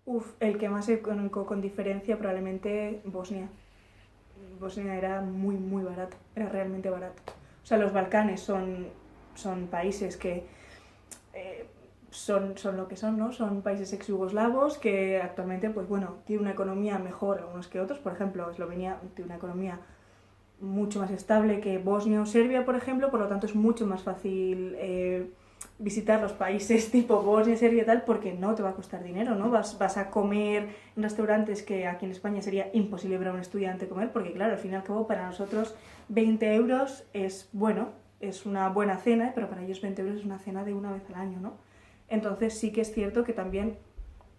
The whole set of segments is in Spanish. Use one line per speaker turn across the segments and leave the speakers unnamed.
Uf, el que más económico con diferencia probablemente Bosnia. Bosnia era muy, muy barato, era realmente barato. O sea, los Balcanes son países que eh, son lo que son, ¿no? Son países ex-yugoslavos que actualmente, pues bueno, tienen una economía mejor unos que otros. Por ejemplo, Eslovenia tiene una economía mucho más estable que Bosnia o Serbia, por ejemplo, por lo tanto es mucho más fácil visitar los países tipo Bosnia, Serbia y tal, porque no te va a costar dinero, ¿no? Vas a comer en restaurantes que aquí en España sería imposible para un estudiante comer, porque claro, al fin y al cabo para nosotros 20 euros es bueno, es una buena cena, pero para ellos 20 euros es una cena de una vez al año, ¿no? Entonces sí que es cierto que también,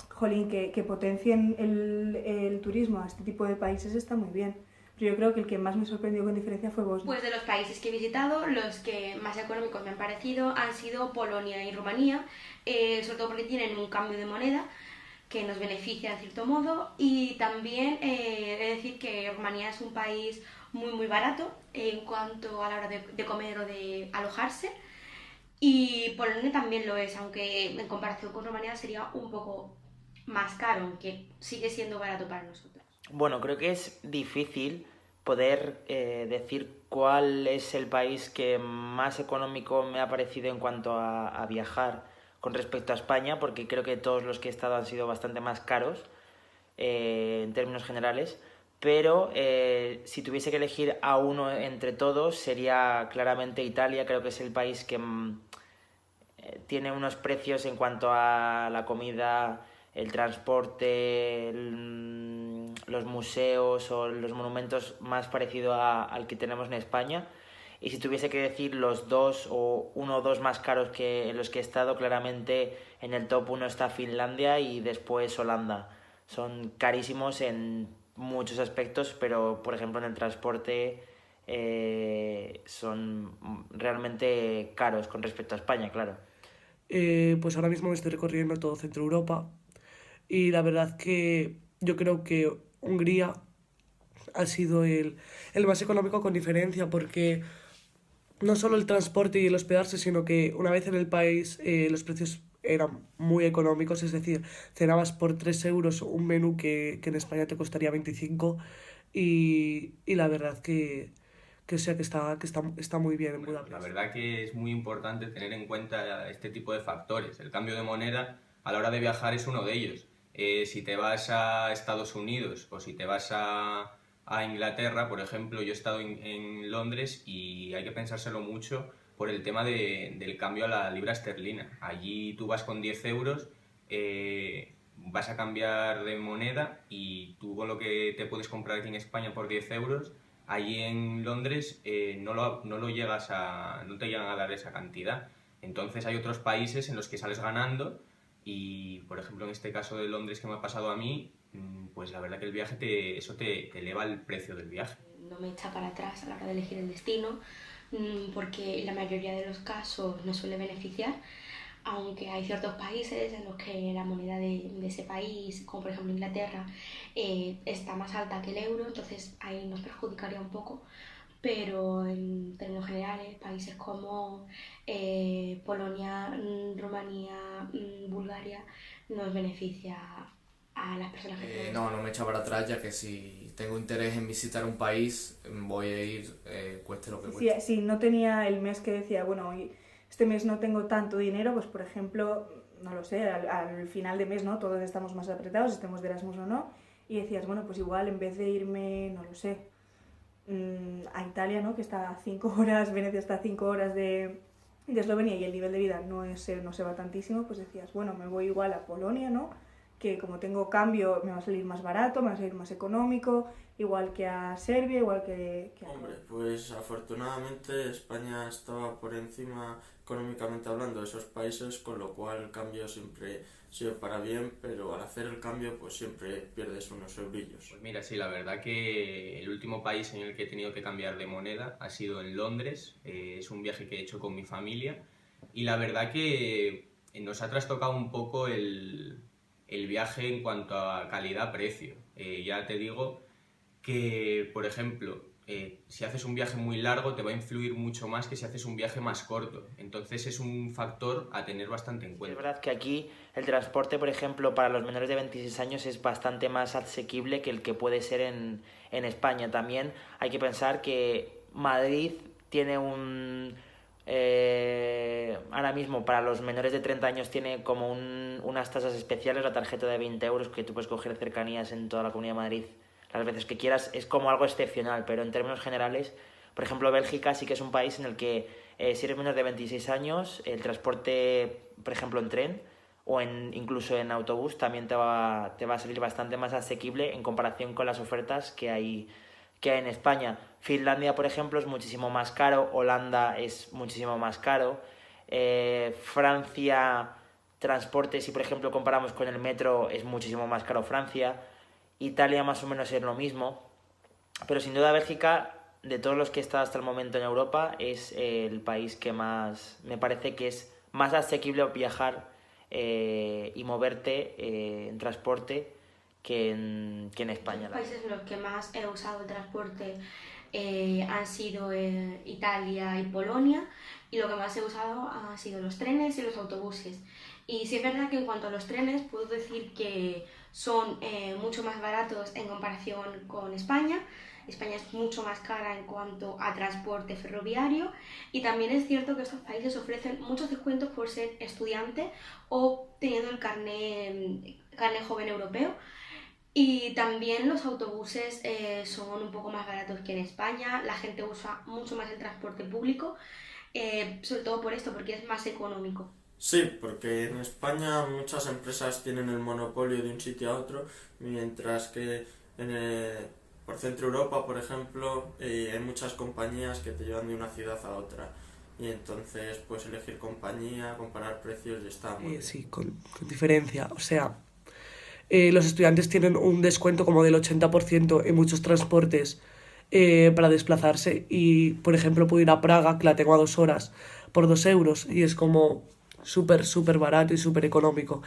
jolín, que potencien el turismo a este tipo de países está muy bien. Pero yo creo que el que más me sorprendió con diferencia fue Bosnia.
Pues de los países que he visitado, los que más económicos me han parecido han sido Polonia y Rumanía, sobre todo porque tienen un cambio de moneda que nos beneficia en cierto modo, y también he de decir que Rumanía es un país muy muy barato en cuanto a la hora de comer o de alojarse, y Polonia también lo es, aunque en comparación con Rumanía sería un poco más caro, aunque sigue siendo barato para nosotros.
Bueno, creo que es difícil poder decir cuál es el país que más económico me ha parecido en cuanto a viajar con respecto a España, porque creo que todos los que he estado han sido bastante más caros en términos generales. Pero si tuviese que elegir a uno entre todos, sería claramente Italia. Creo que es el país que tiene unos precios en cuanto a la comida, el transporte, los museos o los monumentos más parecido al que tenemos en España. Y si tuviese que decir los dos o uno o dos más caros que en los que he estado, claramente en el top uno está Finlandia y después Holanda. Son carísimos en muchos aspectos, pero por ejemplo en el transporte son realmente caros con respecto a España, claro.
Pues ahora mismo me estoy recorriendo todo Centro Europa y la verdad que yo creo que Hungría ha sido el más económico con diferencia porque no solo el transporte y el hospedarse, sino que una vez en el país los precios eran muy económicos, es decir, cenabas por 3 euros un menú que en España te costaría 25 y la verdad que, o sea, está muy bien en
Hombre, pues la
Budapest.
verdad que es muy importante tener en cuenta este tipo de factores. El cambio de moneda a la hora de viajar es uno de ellos. Si te vas a Estados Unidos o si te vas a Inglaterra, por ejemplo, yo he estado en Londres y hay que pensárselo mucho por el tema del cambio a la libra esterlina. Allí tú vas con 10 euros, vas a cambiar de moneda y tú con lo que te puedes comprar aquí en España por 10 euros, allí en Londres no lo llegas no te llegan a dar esa cantidad. Entonces hay otros países en los que sales ganando y, por ejemplo, en este caso de Londres que me ha pasado a mí, pues la verdad que el viaje eso te eleva el precio del viaje.
No me echa para atrás a la hora de elegir el destino, porque en la mayoría de los casos no suele beneficiar, aunque hay ciertos países en los que la moneda de ese país, como por ejemplo Inglaterra, está más alta que el euro, entonces ahí nos perjudicaría un poco, pero en términos generales, países como Polonia, Rumanía, Bulgaria, nos beneficia a las personas que tenemos.
No, no me echa para atrás, ya que si tengo interés en visitar un país, voy a ir cueste lo que
Sí, sí,
cueste.
si no tenía el mes que decía, bueno, hoy, este mes no tengo tanto dinero, pues por ejemplo, no lo sé, al final de mes, ¿no? Todos estamos más apretados, estemos de Erasmus o no, y decías, bueno, pues igual en vez de irme, no lo sé, a Italia, ¿no? Que está a 5 horas, Venecia está a 5 horas de Eslovenia y el nivel de vida no se va tantísimo, pues decías, bueno, me voy igual a Polonia, ¿no? Que como tengo cambio me va a salir más barato, me va a salir más económico, igual que a Serbia, igual que a...
Hombre, pues afortunadamente España estaba por encima económicamente hablando de esos países, con lo cual el cambio siempre sirve para bien, pero al hacer el cambio pues siempre pierdes unos eurillos.
Pues mira, sí, la verdad que el último país en el que he tenido que cambiar de moneda ha sido en Londres. Es un viaje que he hecho con mi familia y la verdad que nos ha trastocado un poco el viaje en cuanto a calidad-precio. Ya te digo que, por ejemplo, si haces un viaje muy largo te va a influir mucho más que si haces un viaje más corto. Entonces es un factor a tener bastante en
Es
cuenta.
verdad que aquí el transporte, por ejemplo, para los menores de 26 años es bastante más asequible que el que puede ser en España. También hay que pensar que Madrid tiene ahora mismo para los menores de 30 años tiene como unas tasas especiales, la tarjeta de 20 euros que tú puedes coger cercanías en toda la Comunidad de Madrid las veces que quieras, es como algo excepcional, pero en términos generales, por ejemplo, Bélgica sí que es un país en el que si eres menor de 26 años, el transporte, por ejemplo, en tren o incluso en autobús también te va a salir bastante más asequible en comparación con las ofertas que hay en España. Finlandia, por ejemplo, es muchísimo más caro, Holanda es muchísimo más caro, Francia, transporte, si por ejemplo comparamos con el metro, es muchísimo más caro Francia, Italia más o menos es lo mismo, pero sin duda Bélgica, de todos los que he estado hasta el momento en Europa, es el país que más, me parece que es más asequible viajar y moverte en transporte que en España.
Los países en los que más he usado el transporte han sido Italia y Polonia, y lo que más he usado han sido los trenes y los autobuses. Y sí es verdad que en cuanto a los trenes puedo decir que son mucho más baratos en comparación con España. España es mucho más cara en cuanto a transporte ferroviario, y también es cierto que estos países ofrecen muchos descuentos por ser estudiante o teniendo el carné joven europeo. Y también los autobuses son un poco más baratos que en España, la gente usa mucho más el transporte público, sobre todo por esto, porque es más económico.
Sí, porque en España muchas empresas tienen el monopolio de un sitio a otro, mientras que por Centro Europa, por ejemplo, hay muchas compañías que te llevan de una ciudad a otra. Y entonces puedes elegir compañía, comparar precios y está muy bien.
Sí, con diferencia. O sea, los estudiantes tienen un descuento como del 80% en muchos transportes para desplazarse. Y, por ejemplo, puedo ir a Praga, que la tengo a 2 horas, por 2 euros. Y es como súper, súper barato y súper económico.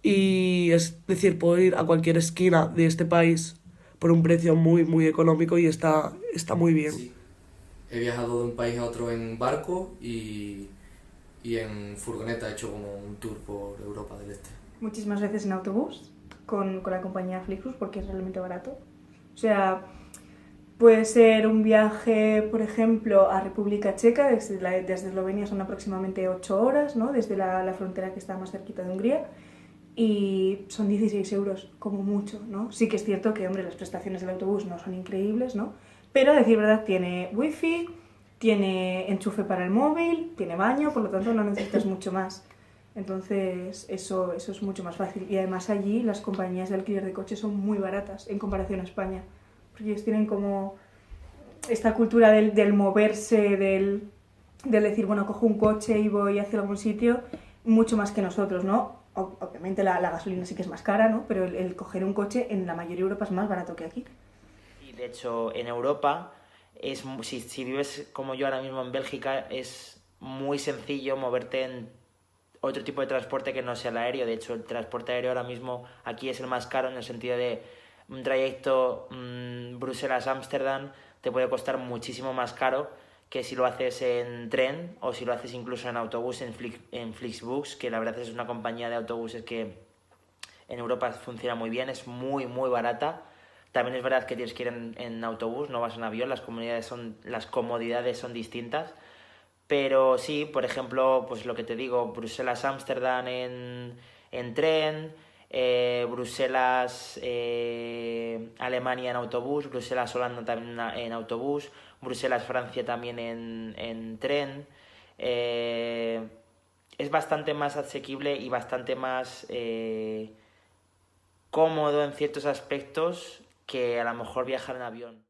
Y es decir, puedo ir a cualquier esquina de este país por un precio muy, muy económico y está muy bien.
Sí, he viajado de un país a otro en barco y en furgoneta, he hecho como un tour por Europa del Este.
Muchísimas veces en autobús con la compañía Flixbus porque es realmente barato. O sea, puede ser un viaje, por ejemplo, a República Checa, desde Eslovenia son aproximadamente 8 horas, ¿no? Desde la frontera que está más cerquita de Hungría, y son 16 euros, como mucho, ¿no? Sí que es cierto que, hombre, las prestaciones del autobús no son increíbles, ¿no? Pero, a decir verdad, tiene wifi, tiene enchufe para el móvil, tiene baño, por lo tanto no necesitas mucho más. Entonces, eso es mucho más fácil. Y además allí las compañías de alquiler de coches son muy baratas en comparación a España. Porque ellos tienen como esta cultura del moverse, del decir, bueno, cojo un coche y voy hacia algún sitio, mucho más que nosotros, ¿no? Obviamente la gasolina sí que es más cara, ¿no? Pero el coger un coche en la mayoría de Europa es más barato que aquí.
Y de hecho, en Europa, si vives como yo ahora mismo en Bélgica, es muy sencillo moverte en otro tipo de transporte que no sea el aéreo. De hecho, el transporte aéreo ahora mismo aquí es el más caro en el sentido de un trayecto Bruselas-Ámsterdam te puede costar muchísimo más caro que si lo haces en tren o si lo haces incluso en autobús, en Flixbus, que la verdad es una compañía de autobuses que en Europa funciona muy bien, es muy, muy barata. También es verdad que tienes que ir en autobús, no vas en avión, las comodidades son distintas. Pero sí, por ejemplo, pues lo que te digo, Bruselas-Ámsterdam en tren, Bruselas-Alemania en autobús, Bruselas-Holanda también en autobús, Bruselas-Francia también en tren. Es bastante más asequible y bastante más cómodo en ciertos aspectos que a lo mejor viajar en avión.